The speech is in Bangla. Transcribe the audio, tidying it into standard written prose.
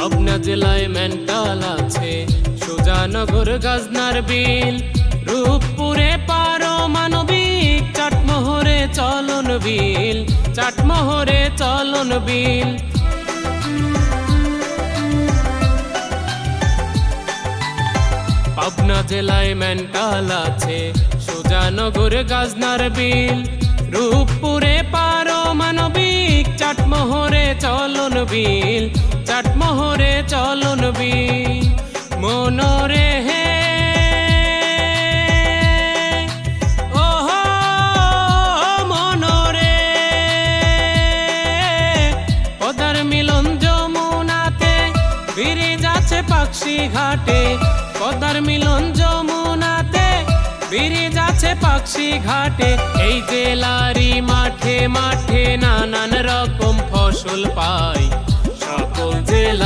পাবনা জেলায় মেন্টাল আছে, সুজানগর গাজনার বিল, রূপপুরে পারমাণবিক, চাটমোহরে চলন বিল, চাটমোহরে চলন বিল। পাবনা জেলায় মেন্টাল আছে, সুজানগর গাজনার বিল, রূপপুরে পারমাণবিক, চাটমোহরে চলন বিল, চাটমোহরে চলন বিল। মনরে হে ওহো মনরে, পদার মিলন যমুনাতে, ব্রিজ আছে পাকশি ঘাটে, পদার মিলন যমুনাতে, ব্রিজ আছে পাকশি ঘাটে। এই জেলারি মাঠে মাঠে নানান রকম ফসল পাই, সকল জেলা